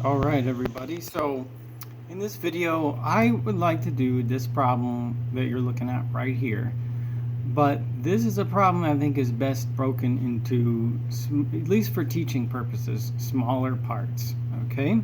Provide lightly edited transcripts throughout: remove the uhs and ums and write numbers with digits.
Alright everybody, so in this video I would like to do this problem that you're looking at right here, but this is a problem I think is best broken into, at least for teaching purposes, smaller parts. Okay,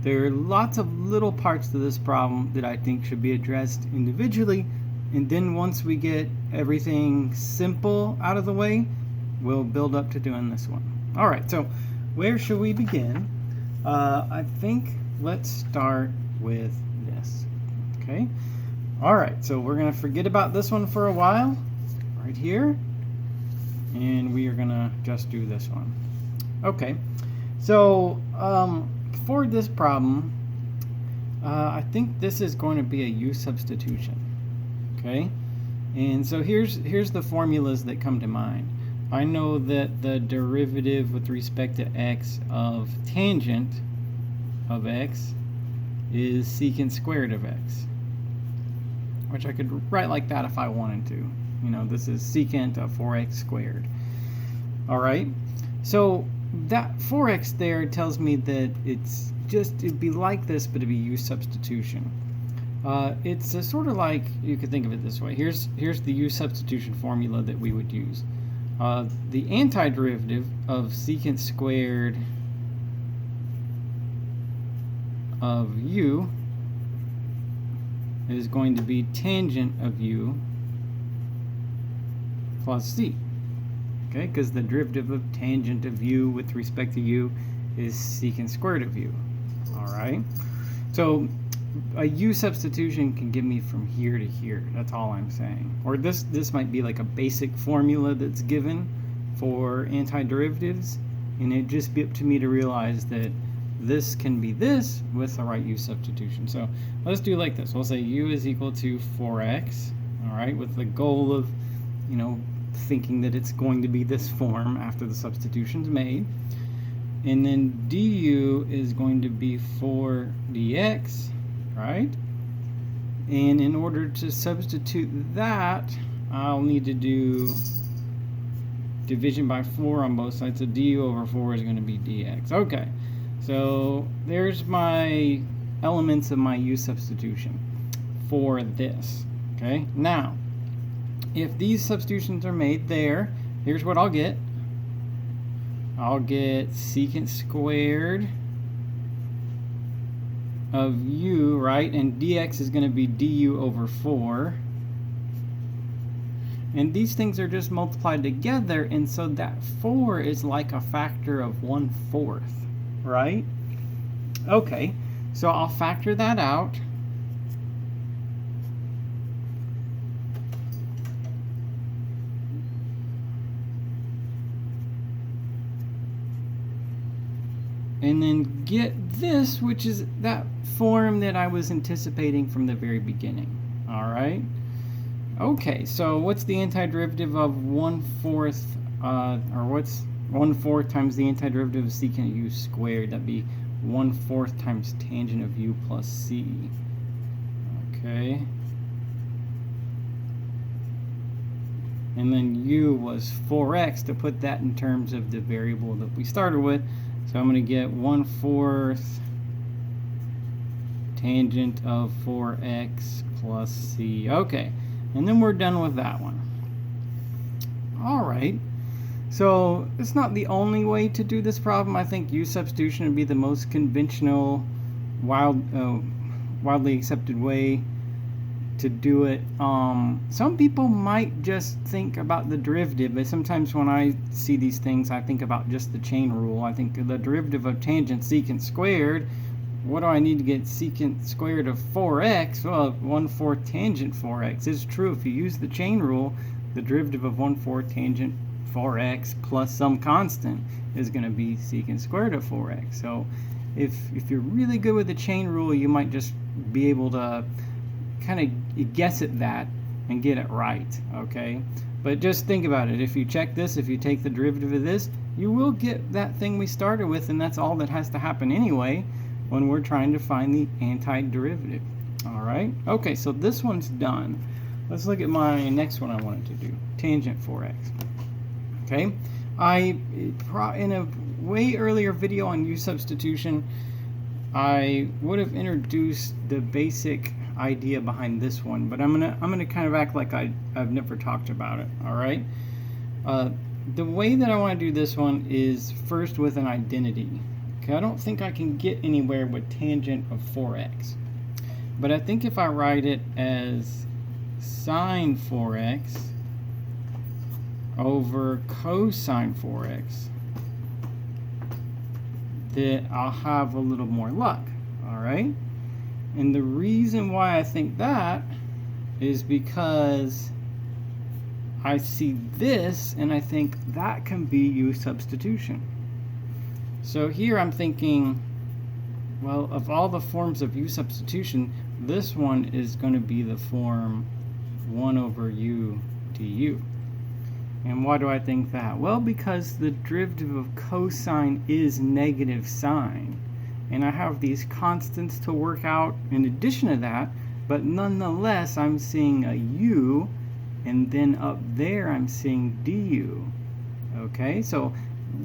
there are lots of little parts to this problem that I think should be addressed individually, and then once we get everything simple out of the way, we'll build up to doing this one. Alright, so where should we begin? I think let's start with this. Okay. All right. So we're going to forget about this one for a while right here. And we are going to just do this one. Okay. So for this problem, I think this is going to be a U substitution. Okay. And so here's the formulas that come to mind. I know that the derivative with respect to x of tangent of x is secant squared of x, which I could write like that if I wanted to. You know, this is secant of 4x squared. All right, so that 4x there tells me that it'd be like this, but it'd be U substitution. It's a sort of like, you could think of it this way. Here's the U substitution formula that we would use. The antiderivative of secant squared of u is going to be tangent of u plus c. Okay, because the derivative of tangent of u with respect to u is secant squared of u. All right, so a U substitution can get me from here to here. That's all I'm saying. Or this might be like a basic formula that's given for antiderivatives, and it'd just be up to me to realize that this can be this with the right U substitution. So let's do like this. We'll say U is equal to 4x, all right, with the goal of, you know, thinking that it's going to be this form after the substitution's made. And then du is going to be 4 dx, right? And in order to substitute that, I'll need to do division by 4 on both sides. So du over 4 is going to be dx. Okay, so there's my elements of my U substitution for this. Okay, now if these substitutions are made there, here's what I'll get. I'll get secant squared of u, right? And dx is going to be du over 4. And these things are just multiplied together, and so that 4 is like a factor of 1/4, right? Okay, so I'll factor that out. And then get this, which is that form that I was anticipating from the very beginning. All right. Okay, so what's the antiderivative of 1/4, or what's 1/4 times the antiderivative of secant u squared? That'd be 1/4 times tangent of u plus c. Okay. And then u was 4x, to put that in terms of the variable that we started with. So I'm going to get 1/4 tangent of 4x plus c. Okay, and then we're done with that one. All right, so it's not the only way to do this problem. I think U substitution would be the most conventional, widely accepted way to do it. Some people might just think about the derivative, but sometimes when I see these things, I think about just the chain rule. I think the derivative of tangent secant squared, what do I need to get secant squared of 4x? Well, 1/4 tangent 4x. It's true, if you use the chain rule, the derivative of 1/4 tangent 4x plus some constant is going to be secant squared of 4x. So if you're really good with the chain rule, you might just be able to kind of guess at that and get it right. Okay, but just think about it. If you check this, if you take the derivative of this, you will get that thing we started with, and that's all that has to happen anyway when we're trying to find the antiderivative. All right, okay, so this one's done. Let's look at my next one I wanted to do, tangent 4x. Okay, in a way earlier video on U substitution, I would have introduced the basic idea behind this one, but I'm gonna kind of act like I've never talked about it. All right. The way that I want to do this one is first with an identity. Okay, I don't think I can get anywhere with tangent of 4x, but I think if I write it as sine 4x over cosine 4x, that I'll have a little more luck. All right. And the reason why I think that is because I see this and I think that can be u substitution. So here I'm thinking, well, of all the forms of u substitution, this one is going to be the form 1 over u du. And why do I think that? Well, because the derivative of cosine is negative sine. And I have these constants to work out in addition to that, but nonetheless I'm seeing a u, and then up there I'm seeing du. Okay, so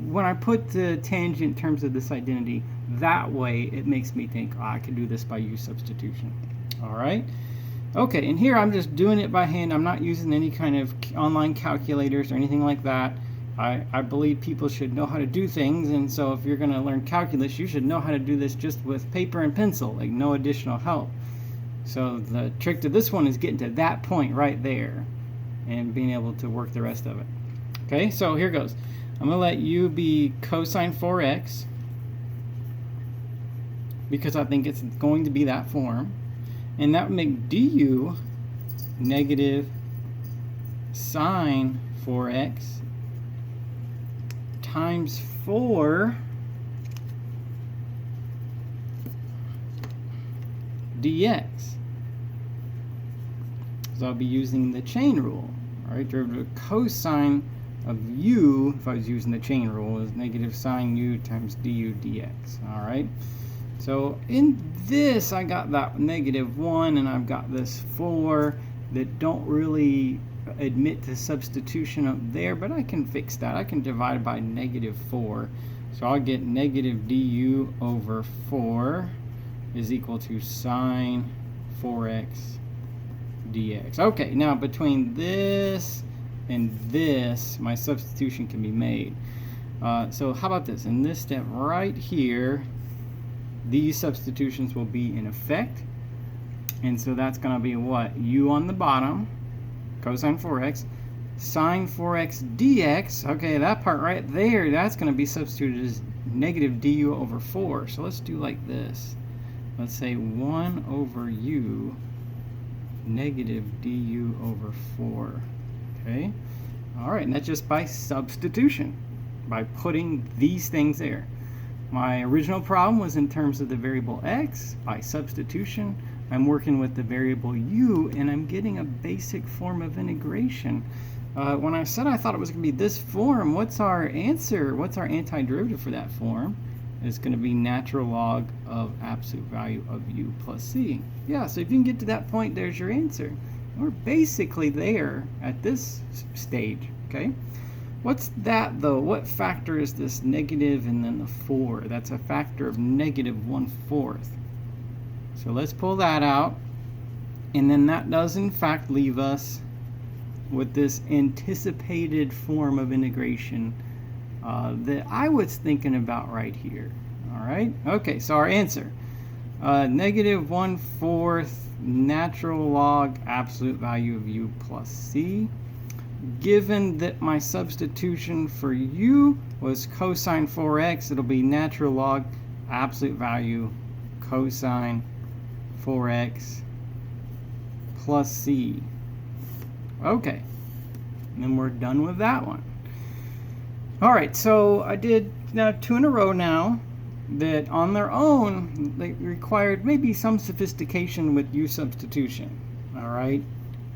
when I put the tangent in terms of this identity that way, it makes me think, oh, I can do this by u substitution. All right. Okay, and here I'm just doing it by hand. I'm not using any kind of online calculators or anything like that. I believe people should know how to do things, and so if you're going to learn calculus, you should know how to do this just with paper and pencil, like no additional help. So the trick to this one is getting to that point right there and being able to work the rest of it. Okay, so here goes. I'm going to let u be cosine 4x because I think it's going to be that form. And that would make du negative sine 4x times 4 dx. So I'll be using the chain rule. All right, derivative of cosine of u, if I was using the chain rule, is negative sine u times du dx. All right. So in this, I got that -1, and I've got this 4 that don't really admit to substitution up there, but I can fix that. I can divide by -4. So I'll get negative du over 4 is equal to sine 4x dx. Okay, now between this and this, my substitution can be made. So how about this? In this step right here, these substitutions will be in effect, and so that's going to be what? U on the bottom, cosine 4x, sine 4x dx. Okay, that part right there, that's going to be substituted as negative du over 4. So let's do like this. Let's say 1 over u negative du over 4. Okay, all right, and that's just by substitution, by putting these things there. My original problem was in terms of the variable x. By substitution, I'm working with the variable u, and I'm getting a basic form of integration. When I said I thought it was going to be this form, what's our answer? What's our antiderivative for that form? It's going to be natural log of absolute value of u plus c. Yeah, so if you can get to that point, there's your answer. We're basically there at this stage, okay? What's that though? What factor is this negative and then the 4? That's a factor of -1/4. So let's pull that out. And then that does in fact leave us with this anticipated form of integration that I was thinking about right here. All right. Okay, so our answer, -1/4 natural log absolute value of u plus c. Given that my substitution for u was cosine 4x, it'll be natural log absolute value cosine 4x plus c. Okay, and then we're done with that one. All right, so I did 2 in a row now that on their own, they required maybe some sophistication with u substitution. All right.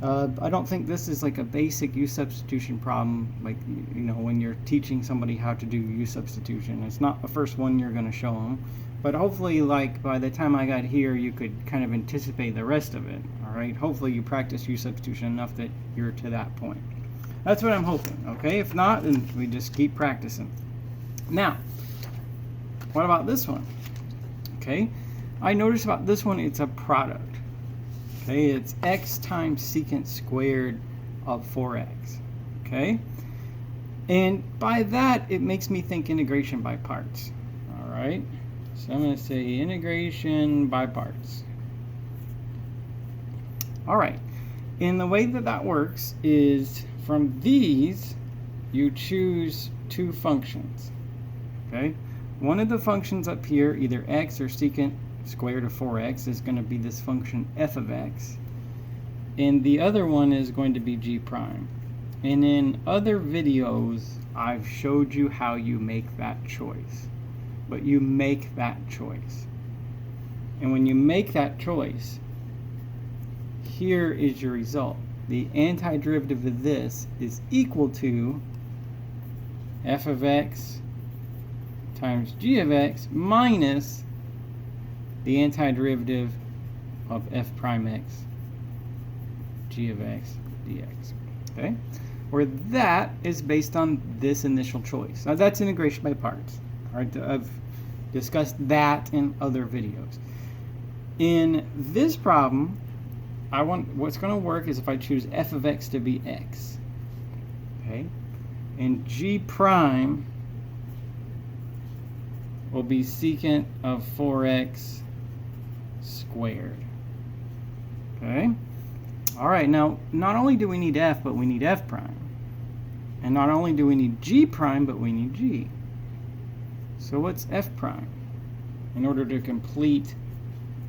I don't think this is like a basic u substitution problem, like, you know, when you're teaching somebody how to do u substitution. It's not the first one you're going to show them, but hopefully, like, by the time I got here, you could kind of anticipate the rest of it. All right, hopefully you practice u substitution enough that you're to that point. That's what I'm hoping. Okay, if not, then we just keep practicing. Now, what about this one? Okay, I notice about this one, it's a product. Okay, it's x times secant squared of 4x. Okay, and by that it makes me think integration by parts. All right, so I'm going to say integration by parts. All right, and the way that that works is from these you choose two functions. Okay, one of the functions up here, either x or secant squared of 4x, is going to be this function f of x, and the other one is going to be g prime. And in other videos I've showed you how you make that choice, but you make that choice, and when you make that choice, here is your result. The antiderivative of this is equal to f of x times g of x minus the antiderivative of f prime x g of x dx. Okay, where that is based on this initial choice. Now that's integration by parts. All right, I've discussed that in other videos. In this problem, what's going to work is if I choose f of x to be x. Okay, and g prime will be secant of 4x squared. Okay, all right, now not only do we need f, but we need f prime, and not only do we need g prime, but we need g. So what's f prime in order to complete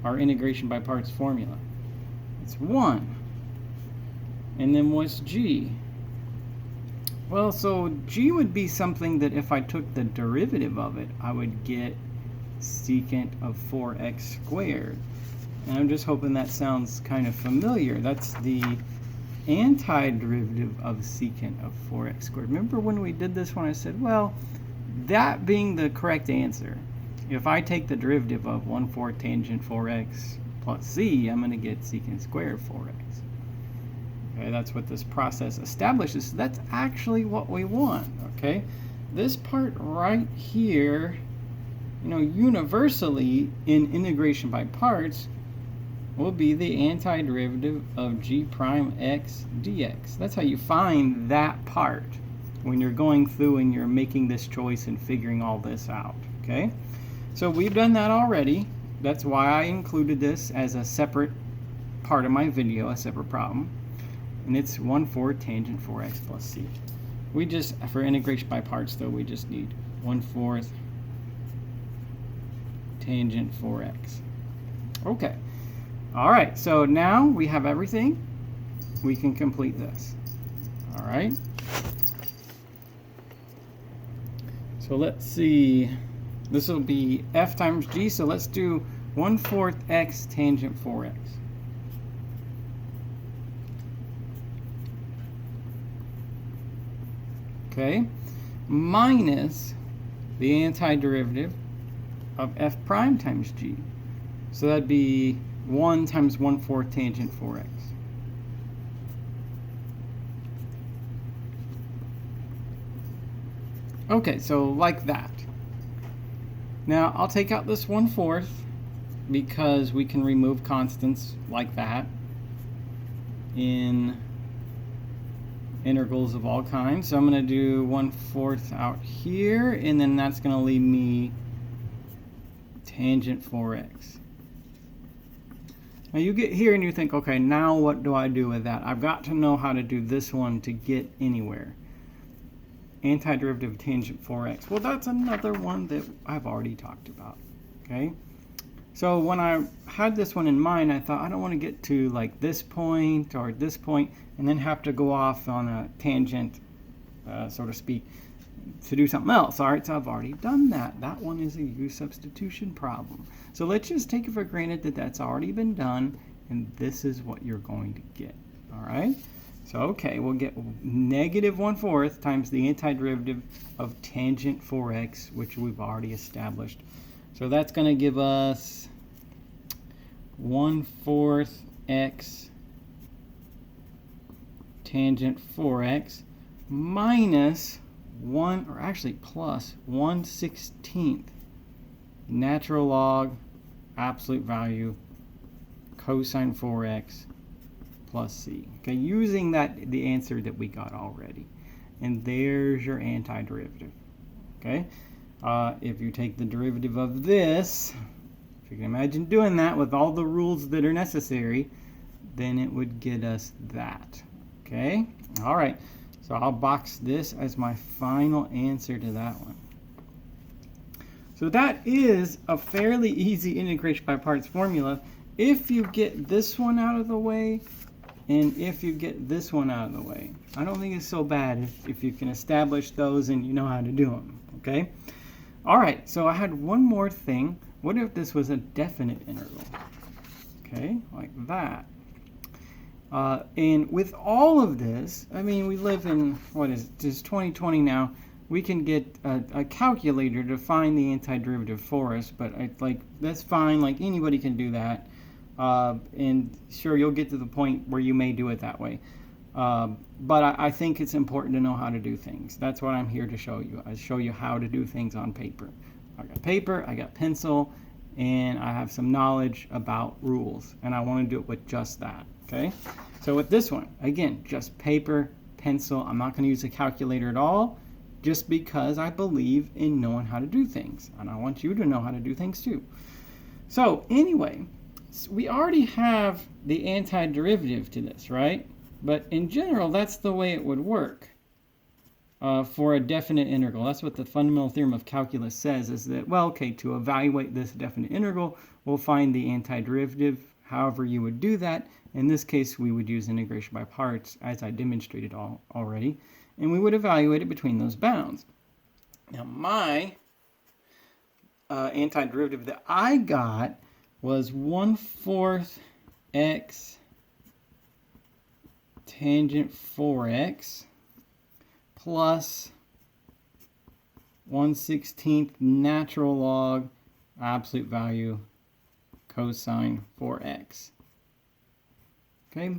our integration by parts formula? It's 1. And then what's g? Well, so g would be something that if I took the derivative of it, I would get secant of 4x squared. And I'm just hoping that sounds kind of familiar. That's the antiderivative of secant of 4x squared. Remember when we did this one, I said, well, that being the correct answer, if I take the derivative of 1/4 tangent 4x plus z, I'm going to get secant squared of 4x. Okay, that's what this process establishes. So that's actually what we want. Okay, this part right here, universally in integration by parts will be the antiderivative of g prime x dx. That's how you find that part when you're going through and you're making this choice and figuring all this out. Okay, so we've done that already. That's why I included this as a separate part of my video, a separate problem. And it's 1/4 tangent 4x plus c. We just, for integration by parts though, we just need 1/4 tangent 4x. Okay. All right, so now we have everything. We can complete this. All right. So let's see. This will be f times g, so let's do 1/4 x tangent 4x. Okay, minus the antiderivative of f prime times g. So that'd be 1 times 1/4 tangent 4x. Okay, so like that. Now I'll take out this 1/4 because we can remove constants like that in integrals of all kinds. So I'm going to do 1/4 out here, and then that's going to leave me tangent 4x. Now you get here and you think, okay, now what do I do with that? I've got to know how to do this one to get anywhere. Antiderivative of tangent 4x. Well, that's another one that I've already talked about. Okay, so when I had this one in mind, I thought I don't want to get to like this point or this point and then have to go off on a tangent, so to speak, to do something else. All right, so I've already done that. That one is a U substitution problem. So let's just take it for granted that that's already been done, and this is what you're going to get. All right, so okay, we'll get negative 1/4 times the antiderivative of tangent 4x, which we've already established. So that's going to give us 1/4 x tangent 4x minus 1, or actually plus 1/16 natural log absolute value cosine 4x plus c. Okay, using the answer that we got already. And there's your antiderivative. Okay, if you take the derivative of this, if you can imagine doing that with all the rules that are necessary, then it would get us that. Okay, all right, so I'll box this as my final answer to that one. So that is a fairly easy integration by parts formula if you get this one out of the way and if you get this one out of the way. I don't think it's so bad if you can establish those and you know how to do them, okay? All right, so I had one more thing. What if this was a definite integral? Okay, like that. And with all of this, I mean, we live in, what is it, just 2020 now. We can get a calculator to find the antiderivative for us, but that's fine. Like, anybody can do that. And sure, you'll get to the point where you may do it that way. But I think it's important to know how to do things. That's what I'm here to show you. I show you how to do things on paper. I got pencil, and I have some knowledge about rules, and I want to do it with just that, okay? So with this one, again, just paper, pencil. I'm not going to use a calculator at all, just because I believe in knowing how to do things, and I want you to know how to do things too. So anyway, we already have the antiderivative to this, right? But in general, that's the way it would work for a definite integral. That's what the fundamental theorem of calculus says, is that, well, okay, to evaluate this definite integral, we'll find the antiderivative, however you would do that. In this case, we would use integration by parts, as I demonstrated already, and we would evaluate it between those bounds. Now, my antiderivative that I got was 1/4 x tangent 4x plus 1/16 natural log absolute value cosine 4x. Okay,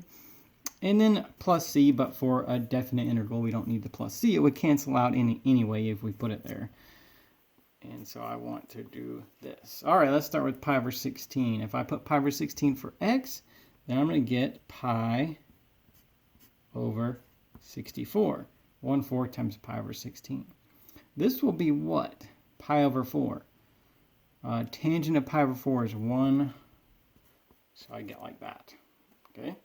and then plus c, but for a definite integral, we don't need the plus c. It would cancel out anyway if we put it there. And so I want to do this. All right, let's start with pi over 16. If I put pi over 16 for x, then I'm going to get pi over 64. 1/4 times pi over 16. This will be what? Pi over 4. Tangent of pi over 4 is 1. So I get like that. Okay.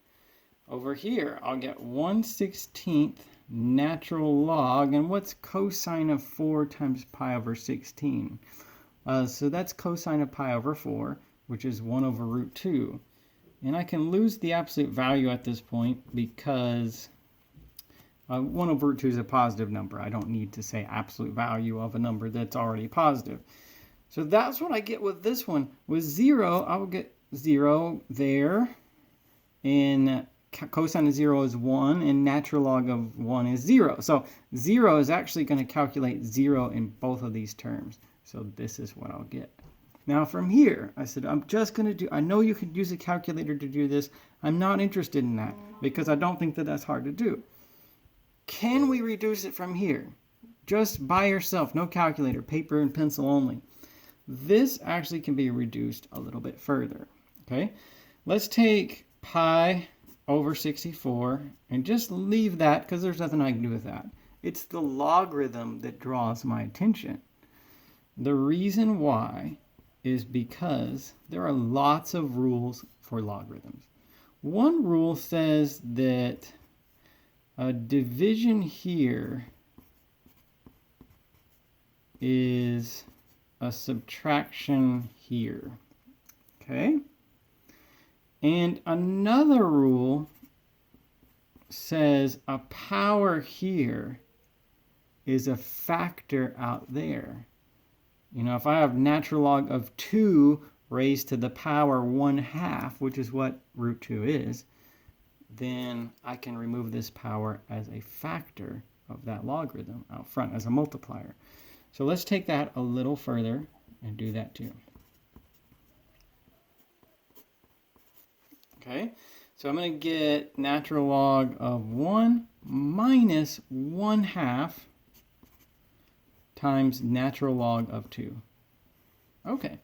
Over here, I'll get 1/16 natural log. And what's cosine of 4 times pi over 16? So that's cosine of pi over 4, which is 1 over root 2. And I can lose the absolute value at this point because 1 over root 2 is a positive number. I don't need to say absolute value of a number that's already positive. So that's what I get with this one. With 0, I will get 0 there. And cosine of 0 is 1, and natural log of 1 is 0. So 0 is actually going to calculate 0 in both of these terms. So this is what I'll get. Now from here, I said, I'm just going to do, I know you could use a calculator to do this. I'm not interested in that because I don't think that that's hard to do. Can we reduce it from here? Just by yourself, no calculator, paper and pencil only. This actually can be reduced a little bit further. Okay, let's take pi over 64 and just leave that because there's nothing I can do with that. It's the logarithm that draws my attention. The reason why is because there are lots of rules for logarithms. One rule says that a division here is a subtraction here. Okay? And another rule says a power here is a factor out there. You know, if I have natural log of 2 raised to the power 1/2, which is what root 2 is, then I can remove this power as a factor of that logarithm out front as a multiplier. So let's take that a little further and do that too. Okay, so I'm going to get natural log of 1 minus 1/2 times natural log of 2. Okay,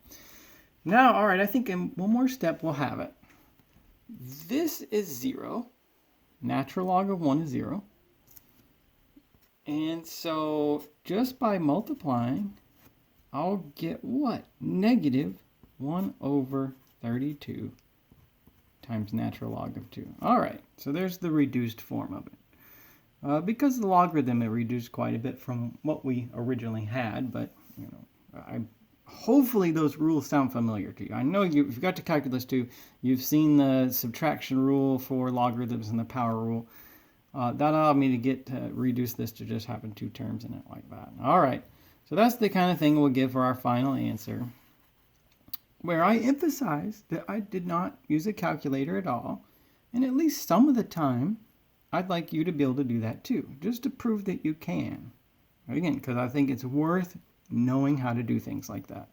Now, all right, I think in one more step we'll have it. This is 0. Natural log of 1 is 0. And so just by multiplying, I'll get what? Negative 1 over 32 times natural log of 2. All right, so there's the reduced form of it. Because the logarithm, it reduced quite a bit from what we originally had, but you know, hopefully those rules sound familiar to you. I know you've got to calculus too. You've seen the subtraction rule for logarithms and the power rule. That allowed me to get to reduce this to just having 2 terms in it like that. All right, so that's the kind of thing we'll give for our final answer, where I emphasize that I did not use a calculator at all, and at least some of the time, I'd like you to be able to do that too, just to prove that you can. Again, because I think it's worth knowing how to do things like that.